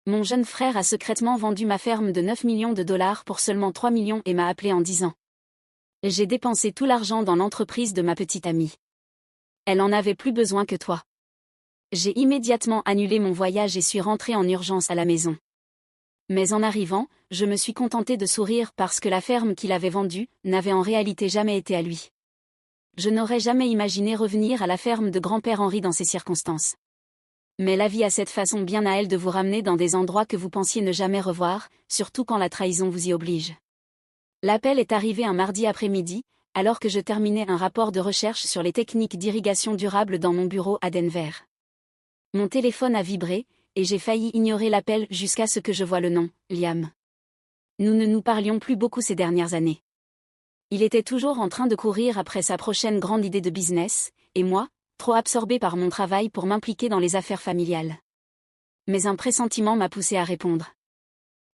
Mon jeune frère a secrètement vendu ma ferme de 9 millions de dollars pour seulement 3 millions et m'a appelé en disant: J'ai dépensé tout l'argent dans l'entreprise de ma petite amie. Elle en avait plus besoin que toi. J'ai immédiatement annulé mon voyage et suis rentré en urgence à la maison. Mais en arrivant, je me suis contenté de sourire parce que la ferme qu'il avait vendue n'avait en réalité jamais été à lui. Je n'aurais jamais imaginé revenir à la ferme de grand-père Henri dans ces circonstances. Mais la vie a cette façon bien à elle de vous ramener dans des endroits que vous pensiez ne jamais revoir, surtout quand la trahison vous y oblige. L'appel est arrivé un mardi après-midi, alors que je terminais un rapport de recherche sur les techniques d'irrigation durable dans mon bureau à Denver. Mon téléphone a vibré, et j'ai failli ignorer l'appel jusqu'à ce que je voie le nom, Liam. Nous ne nous parlions plus beaucoup ces dernières années. Il était toujours en train de courir après sa prochaine grande idée de business, et moi, trop absorbé par mon travail pour m'impliquer dans les affaires familiales. Mais un pressentiment m'a poussé à répondre.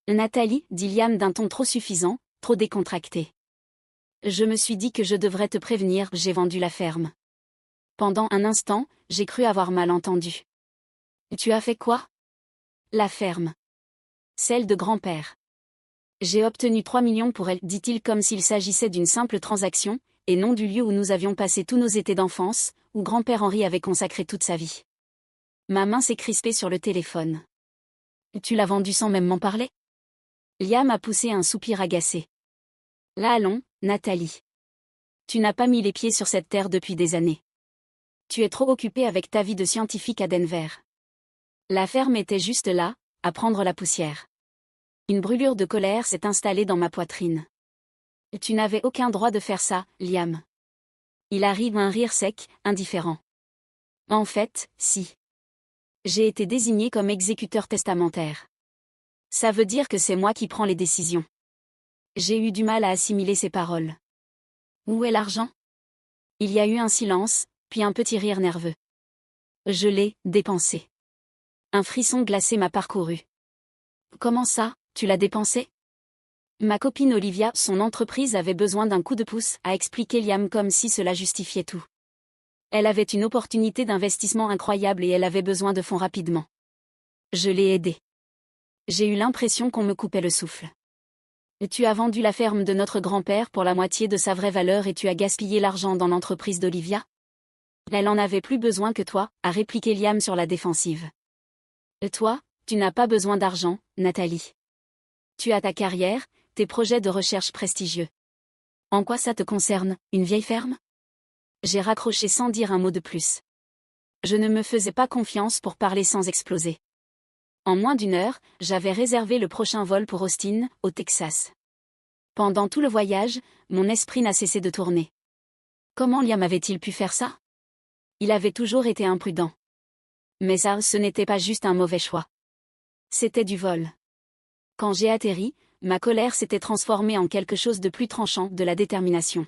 Nathalie, dit Liam d'un ton trop suffisant, trop décontracté. Je me suis dit que je devrais te prévenir, j'ai vendu la ferme. Pendant un instant, j'ai cru avoir mal entendu. Tu as fait quoi? La ferme. Celle de grand-père. J'ai obtenu 3 millions pour elle, dit-il comme s'il s'agissait d'une simple transaction, et non du lieu où nous avions passé tous nos étés d'enfance, où grand-père Henri avait consacré toute sa vie. Ma main s'est crispée sur le téléphone. Tu l'as vendu sans même m'en parler? Liam a poussé un soupir agacé. Là allons, Nathalie. Tu n'as pas mis les pieds sur cette terre depuis des années. Tu es trop occupée avec ta vie de scientifique à Denver. La ferme était juste là, à prendre la poussière. Une brûlure de colère s'est installée dans ma poitrine. Tu n'avais aucun droit de faire ça, Liam. Il arrive un rire sec, indifférent. En fait, si. J'ai été désigné comme exécuteur testamentaire. Ça veut dire que c'est moi qui prends les décisions. J'ai eu du mal à assimiler ces paroles. Où est l'argent? Il y a eu un silence, puis un petit rire nerveux. Je l'ai dépensé. Un frisson glacé m'a parcouru. Comment ça, tu l'as dépensé? Ma copine Olivia, son entreprise avait besoin d'un coup de pouce, a expliqué Liam comme si cela justifiait tout. Elle avait une opportunité d'investissement incroyable et elle avait besoin de fonds rapidement. Je l'ai aidée. J'ai eu l'impression qu'on me coupait le souffle. Tu as vendu la ferme de notre grand-père pour la moitié de sa vraie valeur et tu as gaspillé l'argent dans l'entreprise d'Olivia? Elle en avait plus besoin que toi, a répliqué Liam sur la défensive. Toi, tu n'as pas besoin d'argent, Nathalie. Tu as ta carrière, tes projets de recherche prestigieux. En quoi ça te concerne, une vieille ferme? J'ai raccroché sans dire un mot de plus. Je ne me faisais pas confiance pour parler sans exploser. En moins d'une heure, j'avais réservé le prochain vol pour Austin, au Texas. Pendant tout le voyage, mon esprit n'a cessé de tourner. Comment Liam avait-il pu faire ça? Il avait toujours été imprudent. Mais ça, ce n'était pas juste un mauvais choix. C'était du vol. Quand j'ai atterri, ma colère s'était transformée en quelque chose de plus tranchant, de la détermination.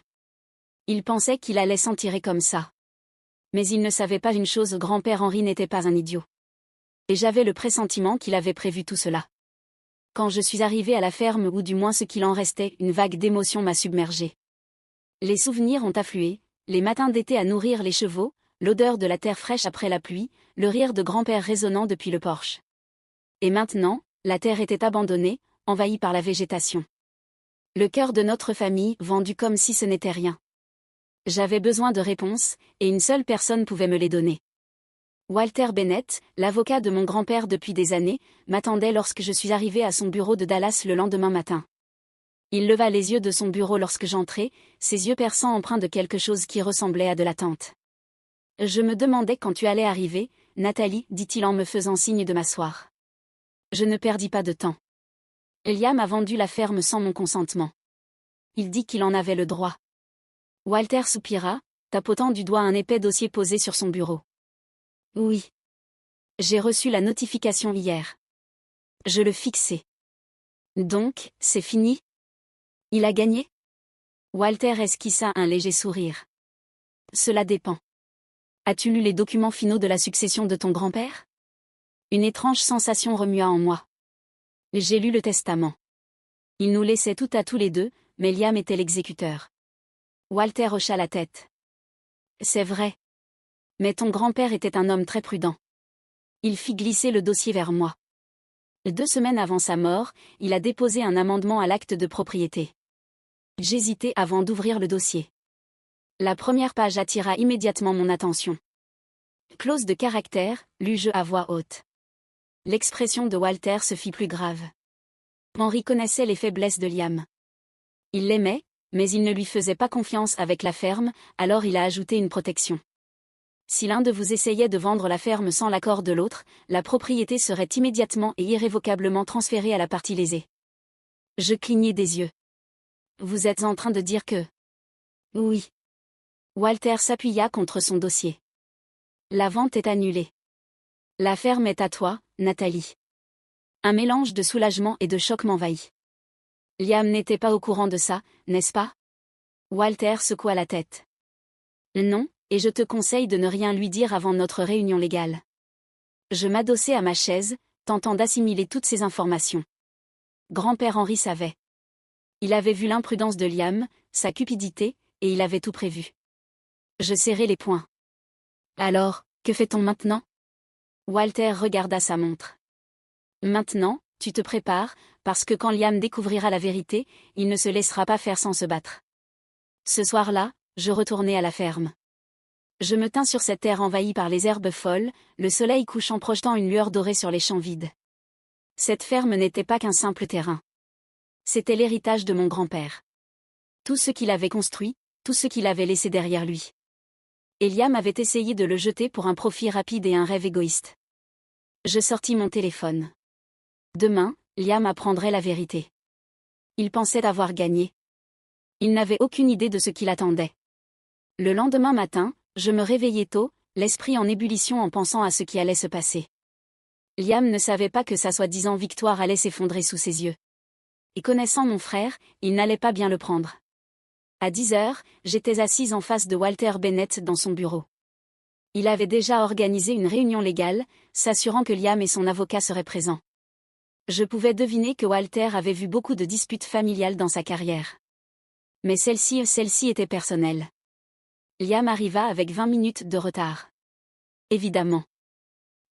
Il pensait qu'il allait s'en tirer comme ça. Mais il ne savait pas une chose, grand-père Henri n'était pas un idiot. Et j'avais le pressentiment qu'il avait prévu tout cela. Quand je suis arrivé à la ferme, ou du moins ce qu'il en restait, une vague d'émotion m'a submergé. Les souvenirs ont afflué, les matins d'été à nourrir les chevaux, l'odeur de la terre fraîche après la pluie, le rire de grand-père résonnant depuis le porche. Et maintenant, la terre était abandonnée, envahie par la végétation. Le cœur de notre famille, vendu comme si ce n'était rien. J'avais besoin de réponses, et une seule personne pouvait me les donner. Walter Bennett, l'avocat de mon grand-père depuis des années, m'attendait lorsque je suis arrivé à son bureau de Dallas le lendemain matin. Il leva les yeux de son bureau lorsque j'entrai, ses yeux perçants empreints de quelque chose qui ressemblait à de l'attente. Je me demandais quand tu allais arriver, Nathalie, dit-il en me faisant signe de m'asseoir. Je ne perdis pas de temps. Liam a vendu la ferme sans mon consentement. Il dit qu'il en avait le droit. Walter soupira, tapotant du doigt un épais dossier posé sur son bureau. Oui. J'ai reçu la notification hier. Je le fixais. Donc, c'est fini? Il a gagné? Walter esquissa un léger sourire. Cela dépend. As-tu lu les documents finaux de la succession de ton grand-père? Une étrange sensation remua en moi. J'ai lu le testament. Il nous laissait tout à tous les deux, mais Liam était l'exécuteur. Walter hocha la tête. C'est vrai. Mais ton grand-père était un homme très prudent. Il fit glisser le dossier vers moi. 2 semaines avant sa mort, il a déposé un amendement à l'acte de propriété. J'hésitais avant d'ouvrir le dossier. La première page attira immédiatement mon attention. Clause de caractère, lus-je à voix haute. L'expression de Walter se fit plus grave. Henry connaissait les faiblesses de Liam. Il l'aimait, mais il ne lui faisait pas confiance avec la ferme, alors il a ajouté une protection. Si l'un de vous essayait de vendre la ferme sans l'accord de l'autre, la propriété serait immédiatement et irrévocablement transférée à la partie lésée. Je clignai des yeux. Vous êtes en train de dire que... Oui. Walter s'appuya contre son dossier. La vente est annulée. La ferme est à toi, Nathalie. Un mélange de soulagement et de choc m'envahit. Liam n'était pas au courant de ça, n'est-ce pas? Walter secoua la tête. Non, et je te conseille de ne rien lui dire avant notre réunion légale. Je m'adossai à ma chaise, tentant d'assimiler toutes ces informations. Grand-père Henry savait. Il avait vu l'imprudence de Liam, sa cupidité, et il avait tout prévu. Je serrai les poings. Alors, que fait-on maintenant? Walter regarda sa montre. Maintenant, tu te prépares, parce que quand Liam découvrira la vérité, il ne se laissera pas faire sans se battre. Ce soir-là, je retournai à la ferme. Je me tins sur cette terre envahie par les herbes folles, le soleil couchant projetant une lueur dorée sur les champs vides. Cette ferme n'était pas qu'un simple terrain. C'était l'héritage de mon grand-père. Tout ce qu'il avait construit, tout ce qu'il avait laissé derrière lui. Et Liam avait essayé de le jeter pour un profit rapide et un rêve égoïste. Je sortis mon téléphone. Demain, Liam apprendrait la vérité. Il pensait avoir gagné. Il n'avait aucune idée de ce qui l'attendait. Le lendemain matin, je me réveillai tôt, l'esprit en ébullition en pensant à ce qui allait se passer. Liam ne savait pas que sa soi-disant victoire allait s'effondrer sous ses yeux. Et connaissant mon frère, il n'allait pas bien le prendre. À 10 heures, j'étais assise en face de Walter Bennett dans son bureau. Il avait déjà organisé une réunion légale, s'assurant que Liam et son avocat seraient présents. Je pouvais deviner que Walter avait vu beaucoup de disputes familiales dans sa carrière. Mais celle-ci était personnelle. Liam arriva avec 20 minutes de retard. Évidemment.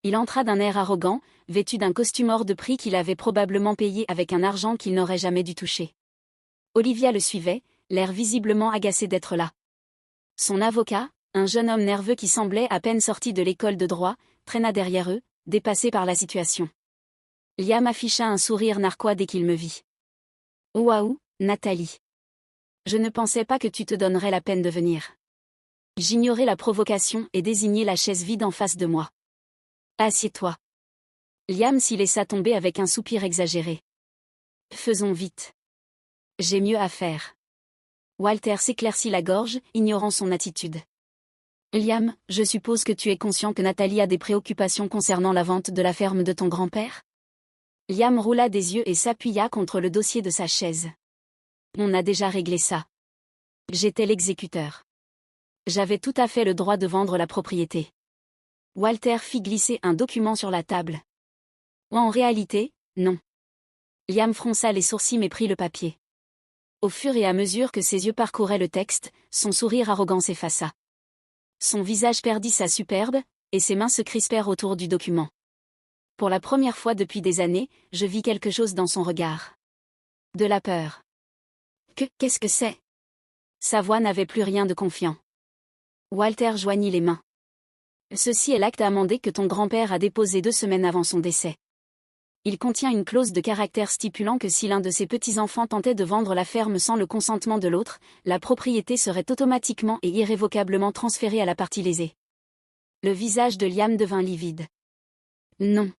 Il entra d'un air arrogant, vêtu d'un costume hors de prix qu'il avait probablement payé avec un argent qu'il n'aurait jamais dû toucher. Olivia le suivait, l'air visiblement agacé d'être là. Son avocat, un jeune homme nerveux qui semblait à peine sorti de l'école de droit, traîna derrière eux, dépassé par la situation. Liam afficha un sourire narquois dès qu'il me vit. « Waouh, Nathalie. Je ne pensais pas que tu te donnerais la peine de venir. » J'ignorais la provocation et désignai la chaise vide en face de moi. « Assieds-toi. » Liam s'y laissa tomber avec un soupir exagéré. « Faisons vite. J'ai mieux à faire. » Walter s'éclaircit la gorge, ignorant son attitude. « Liam, je suppose que tu es conscient que Nathalie a des préoccupations concernant la vente de la ferme de ton grand-père ?» Liam roula des yeux et s'appuya contre le dossier de sa chaise. « On a déjà réglé ça. J'étais l'exécuteur. J'avais tout à fait le droit de vendre la propriété. » Walter fit glisser un document sur la table. « En réalité, non. » Liam fronça les sourcils mais prit le papier. Au fur et à mesure que ses yeux parcouraient le texte, son sourire arrogant s'effaça. Son visage perdit sa superbe, et ses mains se crispèrent autour du document. Pour la première fois depuis des années, je vis quelque chose dans son regard. De la peur. Qu'est-ce que c'est? Sa voix n'avait plus rien de confiant. Walter joignit les mains. Ceci est l'acte amendé que ton grand-père a déposé 2 semaines avant son décès. Il contient une clause de caractère stipulant que si l'un de ses petits-enfants tentait de vendre la ferme sans le consentement de l'autre, la propriété serait automatiquement et irrévocablement transférée à la partie lésée. Le visage de Liam devint livide. Non.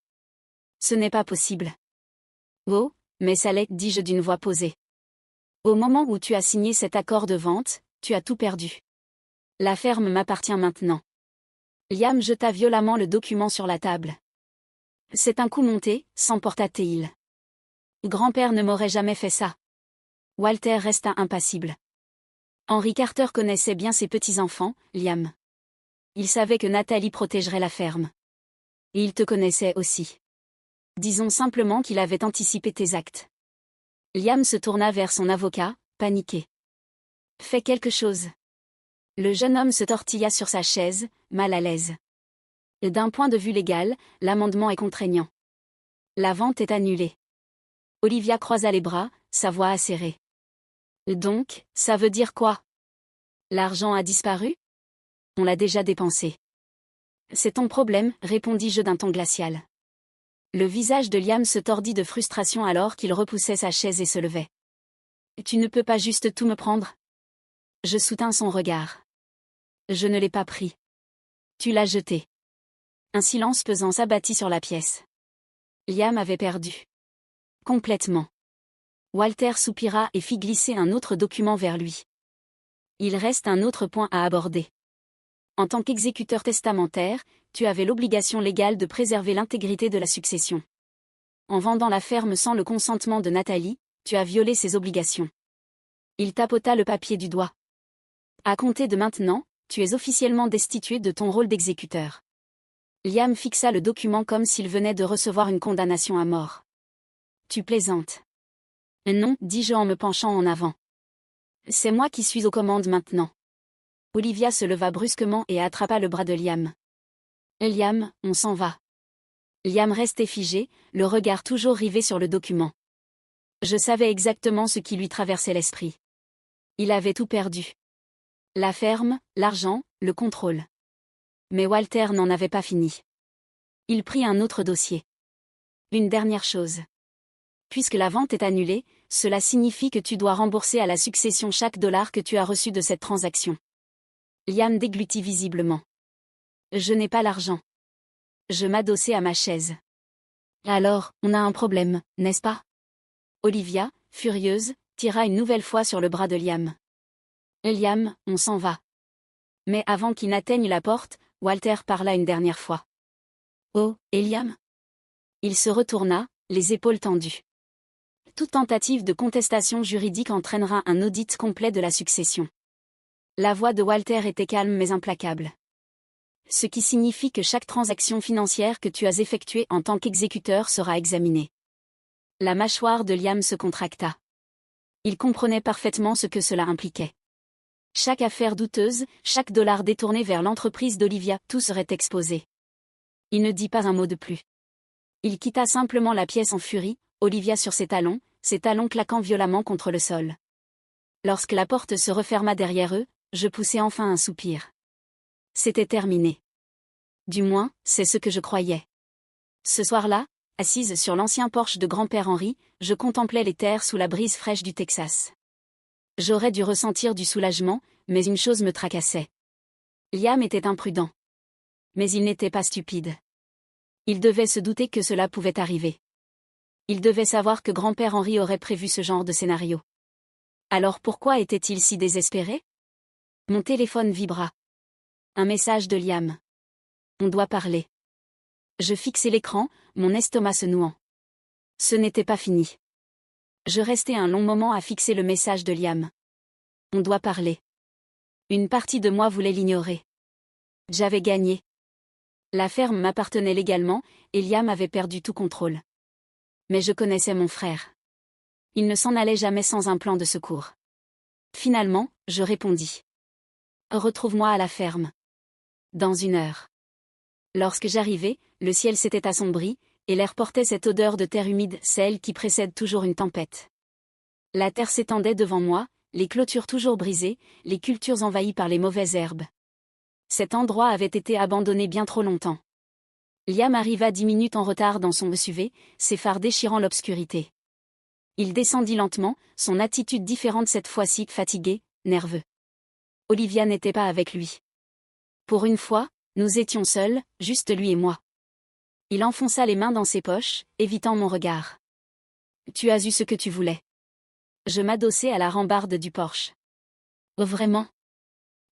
Ce n'est pas possible. Oh, mais ça l'est, dis-je d'une voix posée. Au moment où tu as signé cet accord de vente, tu as tout perdu. La ferme m'appartient maintenant. Liam jeta violemment le document sur la table. C'est un coup monté, s'emporta-t-il. Grand-père ne m'aurait jamais fait ça. Walter resta impassible. Henry Carter connaissait bien ses petits-enfants, Liam. Il savait que Nathalie protégerait la ferme. Et il te connaissait aussi. Disons simplement qu'il avait anticipé tes actes. Liam se tourna vers son avocat, paniqué. Fais quelque chose. Le jeune homme se tortilla sur sa chaise, mal à l'aise. D'un point de vue légal, l'amendement est contraignant. La vente est annulée. Olivia croisa les bras, sa voix acérée. Donc, ça veut dire quoi? L'argent a disparu? On l'a déjà dépensé. C'est ton problème, répondis-je d'un ton glacial. Le visage de Liam se tordit de frustration alors qu'il repoussait sa chaise et se levait. Tu ne peux pas juste tout me prendre? Je soutins son regard. Je ne l'ai pas pris. Tu l'as jeté. Un silence pesant s'abattit sur la pièce. Liam avait perdu. Complètement. Walter soupira et fit glisser un autre document vers lui. Il reste un autre point à aborder. En tant qu'exécuteur testamentaire, tu avais l'obligation légale de préserver l'intégrité de la succession. En vendant la ferme sans le consentement de Nathalie, tu as violé ces obligations. Il tapota le papier du doigt. À compter de maintenant, tu es officiellement destitué de ton rôle d'exécuteur. Liam fixa le document comme s'il venait de recevoir une condamnation à mort. Tu plaisantes. Non, dis-je en me penchant en avant. C'est moi qui suis aux commandes maintenant. Olivia se leva brusquement et attrapa le bras de Liam. Liam, on s'en va. Liam restait figé, le regard toujours rivé sur le document. Je savais exactement ce qui lui traversait l'esprit. Il avait tout perdu. La ferme, l'argent, le contrôle. Mais Walter n'en avait pas fini. Il prit un autre dossier. Une dernière chose. Puisque la vente est annulée, cela signifie que tu dois rembourser à la succession chaque dollar que tu as reçu de cette transaction. Liam déglutit visiblement. Je n'ai pas l'argent. Je m'adossai à ma chaise. Alors, on a un problème, n'est-ce pas? Olivia, furieuse, tira une nouvelle fois sur le bras de Liam. Liam, on s'en va. Mais avant qu'il n'atteigne la porte, Walter parla une dernière fois. Oh, et Liam? Il se retourna, les épaules tendues. Toute tentative de contestation juridique entraînera un audit complet de la succession. La voix de Walter était calme mais implacable. Ce qui signifie que chaque transaction financière que tu as effectuée en tant qu'exécuteur sera examinée. La mâchoire de Liam se contracta. Il comprenait parfaitement ce que cela impliquait. Chaque affaire douteuse, chaque dollar détourné vers l'entreprise d'Olivia, tout serait exposé. Il ne dit pas un mot de plus. Il quitta simplement la pièce en furie, Olivia sur ses talons claquant violemment contre le sol. Lorsque la porte se referma derrière eux, je poussai enfin un soupir. C'était terminé. Du moins, c'est ce que je croyais. Ce soir-là, assise sur l'ancien porche de grand-père Henri, je contemplais les terres sous la brise fraîche du Texas. J'aurais dû ressentir du soulagement, mais une chose me tracassait. Liam était imprudent. Mais il n'était pas stupide. Il devait se douter que cela pouvait arriver. Il devait savoir que grand-père Henri aurait prévu ce genre de scénario. Alors pourquoi était-il si désespéré? Mon téléphone vibra. Un message de Liam. On doit parler. Je fixai l'écran, mon estomac se nouant. Ce n'était pas fini. Je restai un long moment à fixer le message de Liam. On doit parler. Une partie de moi voulait l'ignorer. J'avais gagné. La ferme m'appartenait légalement, et Liam avait perdu tout contrôle. Mais je connaissais mon frère. Il ne s'en allait jamais sans un plan de secours. Finalement, je répondis. Retrouve-moi à la ferme. Dans 1 heure. Lorsque j'arrivai, le ciel s'était assombri, et l'air portait cette odeur de terre humide, celle qui précède toujours une tempête. La terre s'étendait devant moi, les clôtures toujours brisées, les cultures envahies par les mauvaises herbes. Cet endroit avait été abandonné bien trop longtemps. Liam arriva 10 minutes en retard dans son SUV, ses phares déchirant l'obscurité. Il descendit lentement, son attitude différente cette fois-ci, fatigué, nerveux. Olivia n'était pas avec lui. Pour une fois, nous étions seuls, juste lui et moi. Il enfonça les mains dans ses poches, évitant mon regard. Tu as eu ce que tu voulais. Je m'adossai à la rambarde du porche. Oh vraiment?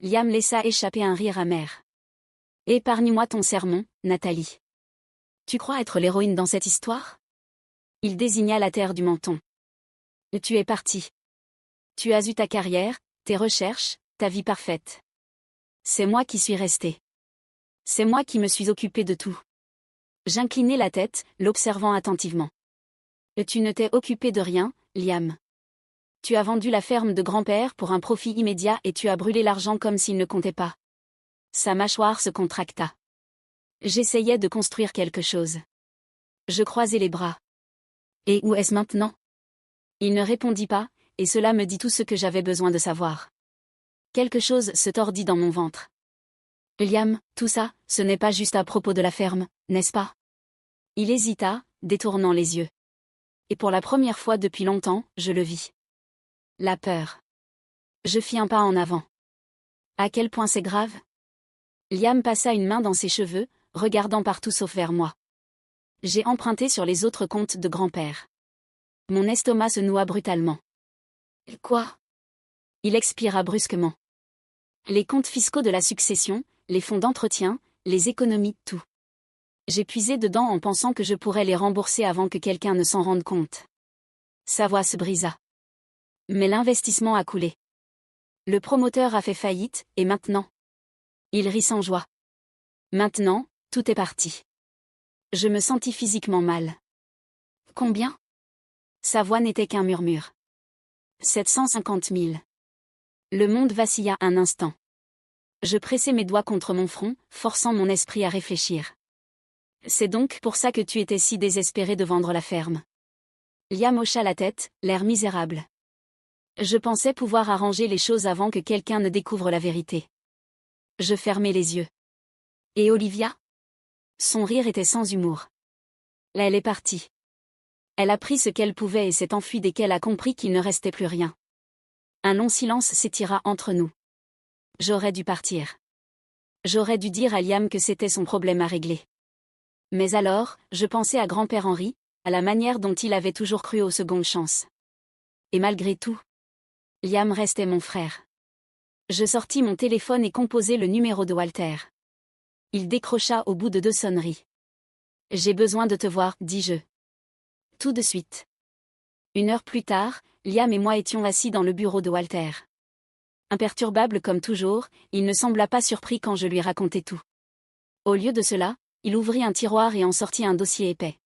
Liam laissa échapper un rire amer. Épargne-moi ton sermon, Nathalie. Tu crois être l'héroïne dans cette histoire? Il désigna la terre du menton. Tu es parti. Tu as eu ta carrière, tes recherches, ta vie parfaite. C'est moi qui suis resté. C'est moi qui me suis occupé de tout. J'inclinai la tête, l'observant attentivement. Tu ne t'es occupé de rien, Liam. Tu as vendu la ferme de grand-père pour un profit immédiat et tu as brûlé l'argent comme s'il ne comptait pas. Sa mâchoire se contracta. J'essayais de construire quelque chose. Je croisai les bras. Et où est-ce maintenant? Il ne répondit pas, et cela me dit tout ce que j'avais besoin de savoir. Quelque chose se tordit dans mon ventre. Liam, tout ça, ce n'est pas juste à propos de la ferme, n'est-ce pas? Il hésita, détournant les yeux. Et pour la première fois depuis longtemps, je le vis. La peur. Je fis un pas en avant. À quel point c'est grave? Liam passa une main dans ses cheveux, regardant partout sauf vers moi. J'ai emprunté sur les autres comptes de grand-père. Mon estomac se noua brutalement. Quoi? Il expira brusquement. Les comptes fiscaux de la succession, les fonds d'entretien, les économies, tout. J'ai puisé dedans en pensant que je pourrais les rembourser avant que quelqu'un ne s'en rende compte. Sa voix se brisa. Mais l'investissement a coulé. Le promoteur a fait faillite, et maintenant? Il rit sans joie. Maintenant, tout est parti. Je me sentis physiquement mal. Combien? Sa voix n'était qu'un murmure. 750 000. Le monde vacilla un instant. Je pressai mes doigts contre mon front, forçant mon esprit à réfléchir. C'est donc pour ça que tu étais si désespéré de vendre la ferme. Liam hocha la tête, l'air misérable. Je pensais pouvoir arranger les choses avant que quelqu'un ne découvre la vérité. Je fermai les yeux. Et Olivia? Son rire était sans humour. Là, elle est partie. Elle a pris ce qu'elle pouvait et s'est enfuie dès qu'elle a compris qu'il ne restait plus rien. Un long silence s'étira entre nous. J'aurais dû partir. J'aurais dû dire à Liam que c'était son problème à régler. Mais alors, je pensais à grand-père Henri, à la manière dont il avait toujours cru aux secondes chances. Et malgré tout, Liam restait mon frère. Je sortis mon téléphone et composai le numéro de Walter. Il décrocha au bout de 2 sonneries. J'ai besoin de te voir, dis-je. Tout de suite. 1 heure plus tard, Liam et moi étions assis dans le bureau de Walter. Imperturbable comme toujours, il ne sembla pas surpris quand je lui racontai tout. Au lieu de cela, il ouvrit un tiroir et en sortit un dossier épais.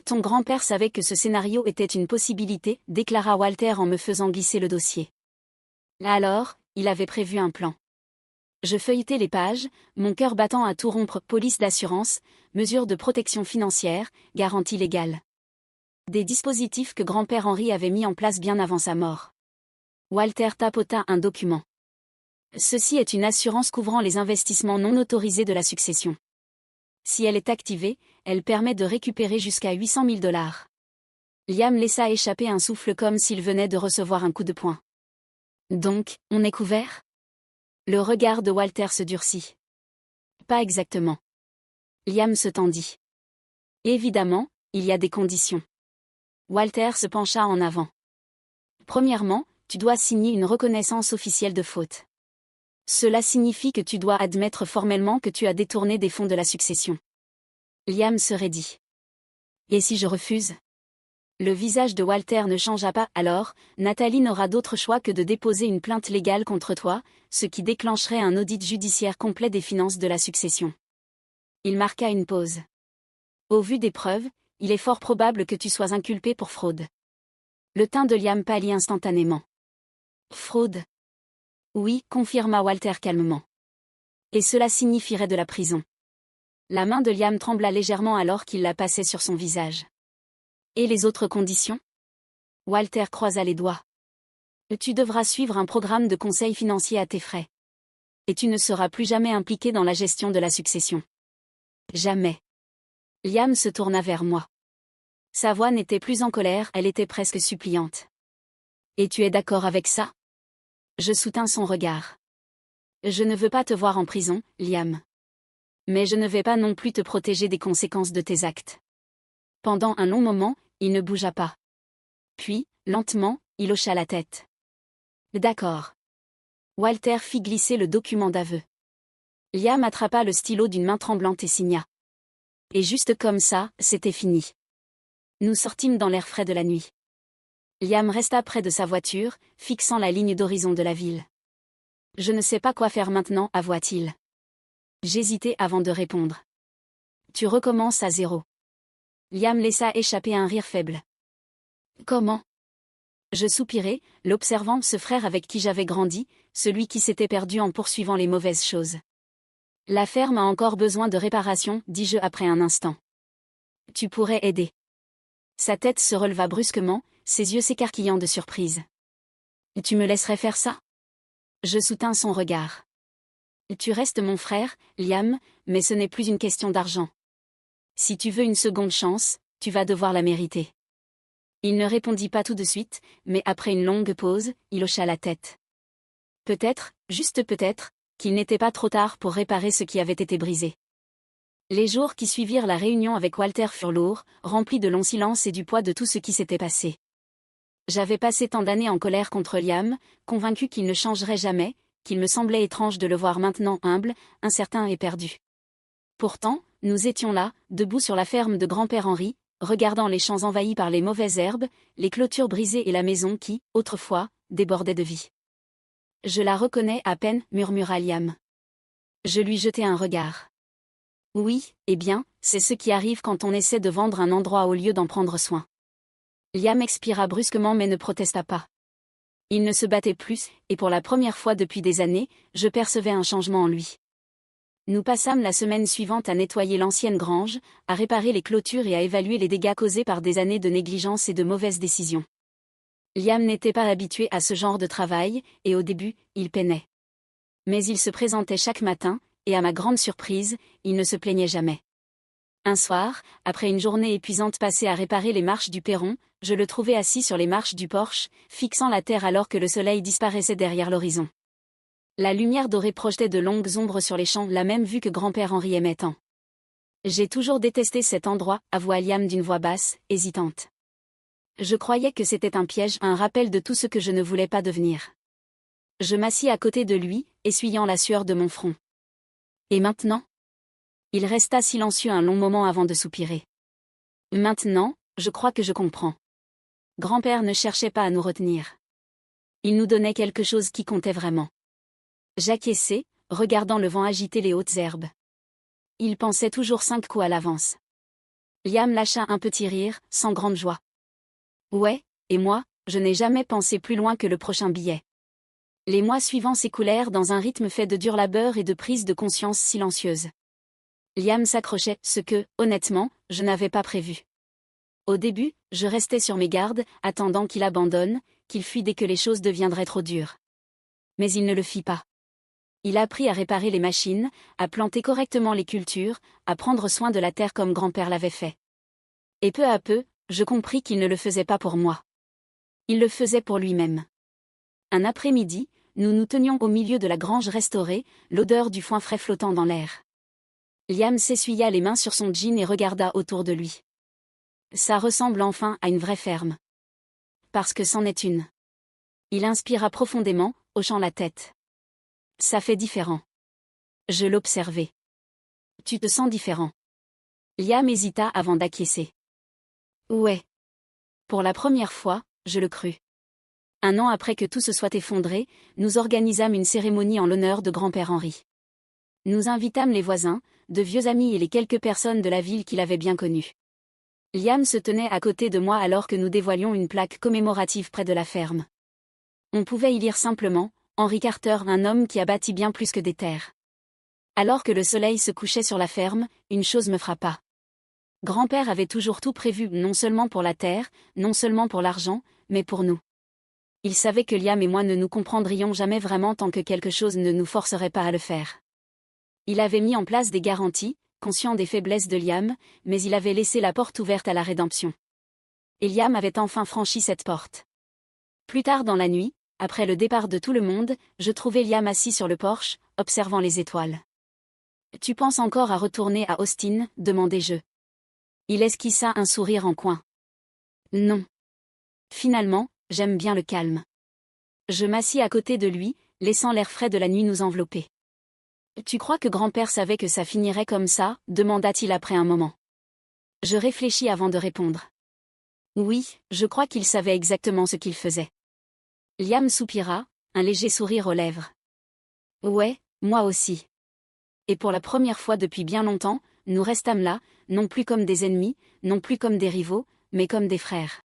Ton grand-père savait que ce scénario était une possibilité, déclara Walter en me faisant glisser le dossier. Alors, il avait prévu un plan. Je feuilletai les pages, mon cœur battant à tout rompre. Police d'assurance, mesures de protection financière, garantie légale. Des dispositifs que grand-père Henri avait mis en place bien avant sa mort. Walter tapota un document. Ceci est une assurance couvrant les investissements non autorisés de la succession. Si elle est activée, elle permet de récupérer jusqu'à 800 000 $. Liam laissa échapper un souffle comme s'il venait de recevoir un coup de poing. Donc, on est couvert? Le regard de Walter se durcit. Pas exactement. Liam se tendit. Évidemment, il y a des conditions. Walter se pencha en avant. Premièrement, tu dois signer une reconnaissance officielle de faute. Cela signifie que tu dois admettre formellement que tu as détourné des fonds de la succession. Liam se raidit. Et si je refuse? Le visage de Walter ne changea pas. Alors, Nathalie n'aura d'autre choix que de déposer une plainte légale contre toi, ce qui déclencherait un audit judiciaire complet des finances de la succession. Il marqua une pause. Au vu des preuves, il est fort probable que tu sois inculpé pour fraude. Le teint de Liam pâlit instantanément. Fraude? Oui, confirma Walter calmement. Et cela signifierait de la prison. La main de Liam trembla légèrement alors qu'il la passait sur son visage. Et les autres conditions? Walter croisa les doigts. Tu devras suivre un programme de conseil financier à tes frais. Et tu ne seras plus jamais impliqué dans la gestion de la succession. Jamais. Liam se tourna vers moi. Sa voix n'était plus en colère, elle était presque suppliante. Et tu es d'accord avec ça? Je soutins son regard. Je ne veux pas te voir en prison, Liam. Mais je ne vais pas non plus te protéger des conséquences de tes actes. Pendant un long moment, il ne bougea pas. Puis, lentement, il hocha la tête. D'accord. Walter fit glisser le document d'aveu. Liam attrapa le stylo d'une main tremblante et signa. Et juste comme ça, c'était fini. Nous sortîmes dans l'air frais de la nuit. Liam resta près de sa voiture, fixant la ligne d'horizon de la ville. Je ne sais pas quoi faire maintenant, avoua-t-il. J'hésitai avant de répondre. Tu recommences à 0. Liam laissa échapper un rire faible. Comment? Je soupirai, l'observant, ce frère avec qui j'avais grandi, celui qui s'était perdu en poursuivant les mauvaises choses. La ferme a encore besoin de réparation, dis-je après un instant. Tu pourrais aider. Sa tête se releva brusquement, ses yeux s'écarquillant de surprise. Tu me laisserais faire ça? Je soutins son regard. Tu restes mon frère, Liam, mais ce n'est plus une question d'argent. Si tu veux une seconde chance, tu vas devoir la mériter. Il ne répondit pas tout de suite, mais après une longue pause, il hocha la tête. Peut-être, juste peut-être, qu'il n'était pas trop tard pour réparer ce qui avait été brisé. Les jours qui suivirent la réunion avec Walter furent lourds, remplis de longs silences et du poids de tout ce qui s'était passé. J'avais passé tant d'années en colère contre Liam, convaincu qu'il ne changerait jamais, qu'il me semblait étrange de le voir maintenant humble, incertain et perdu. Pourtant, nous étions là, debout sur la ferme de grand-père Henri, regardant les champs envahis par les mauvaises herbes, les clôtures brisées et la maison qui, autrefois, débordait de vie. Je la reconnais à peine, murmura Liam. Je lui jetai un regard. Oui, eh bien, c'est ce qui arrive quand on essaie de vendre un endroit au lieu d'en prendre soin. Liam expira brusquement mais ne protesta pas. Il ne se battait plus, et pour la première fois depuis des années, je percevais un changement en lui. Nous passâmes la semaine suivante à nettoyer l'ancienne grange, à réparer les clôtures et à évaluer les dégâts causés par des années de négligence et de mauvaises décisions. Liam n'était pas habitué à ce genre de travail, et au début, il peinait. Mais il se présentait chaque matin, et à ma grande surprise, il ne se plaignait jamais. Un soir, après une journée épuisante passée à réparer les marches du perron, je le trouvai assis sur les marches du porche, fixant la terre alors que le soleil disparaissait derrière l'horizon. La lumière dorée projetait de longues ombres sur les champs, la même vue que grand-père Henri aimait tant. J'ai toujours détesté cet endroit, avoua Liam d'une voix basse, hésitante. Je croyais que c'était un piège, un rappel de tout ce que je ne voulais pas devenir. Je m'assis à côté de lui, essuyant la sueur de mon front. Et maintenant? Il resta silencieux un long moment avant de soupirer. Maintenant, je crois que je comprends. Grand-père ne cherchait pas à nous retenir. Il nous donnait quelque chose qui comptait vraiment. J'acquiesçai, regardant le vent agiter les hautes herbes. Il pensait toujours 5 coups à l'avance. Liam lâcha un petit rire, sans grande joie. Ouais, et moi, je n'ai jamais pensé plus loin que le prochain billet. Les mois suivants s'écoulèrent dans un rythme fait de dur labeur et de prise de conscience silencieuse. Liam s'accrochait, ce que, honnêtement, je n'avais pas prévu. Au début, je restais sur mes gardes, attendant qu'il abandonne, qu'il fuit dès que les choses deviendraient trop dures. Mais il ne le fit pas. Il apprit à réparer les machines, à planter correctement les cultures, à prendre soin de la terre comme grand-père l'avait fait. Et peu à peu, je compris qu'il ne le faisait pas pour moi. Il le faisait pour lui-même. Un après-midi, nous nous tenions au milieu de la grange restaurée, l'odeur du foin frais flottant dans l'air. Liam s'essuya les mains sur son jean et regarda autour de lui. Ça ressemble enfin à une vraie ferme. Parce que c'en est une. Il inspira profondément, hochant la tête. Ça fait différent. Je l'observai. Tu te sens différent. Liam hésita avant d'acquiescer. Ouais. Pour la première fois, je le crus. Un an après que tout se soit effondré, nous organisâmes une cérémonie en l'honneur de grand-père Henri. Nous invitâmes les voisins, de vieux amis et les quelques personnes de la ville qu'il avait bien connues. Liam se tenait à côté de moi alors que nous dévoilions une plaque commémorative près de la ferme. On pouvait y lire simplement « Henri Carter, un homme qui a bâti bien plus que des terres ». Alors que le soleil se couchait sur la ferme, une chose me frappa. Grand-père avait toujours tout prévu, non seulement pour la terre, non seulement pour l'argent, mais pour nous. Il savait que Liam et moi ne nous comprendrions jamais vraiment tant que quelque chose ne nous forcerait pas à le faire. Il avait mis en place des garanties, conscient des faiblesses de Liam, mais il avait laissé la porte ouverte à la rédemption. Et Liam avait enfin franchi cette porte. Plus tard dans la nuit, après le départ de tout le monde, je trouvai Liam assis sur le porche, observant les étoiles. « Tu penses encore à retourner à Austin ?» demandai-je. Il esquissa un sourire en coin. « Non. Finalement, j'aime bien le calme. » Je m'assis à côté de lui, laissant l'air frais de la nuit nous envelopper. « Tu crois que grand-père savait que ça finirait comme ça ?» demanda-t-il après un moment. Je réfléchis avant de répondre. Oui, je crois qu'il savait exactement ce qu'il faisait. Liam soupira, un léger sourire aux lèvres. Ouais, moi aussi. Et pour la première fois depuis bien longtemps, nous restâmes là, non plus comme des ennemis, non plus comme des rivaux, mais comme des frères.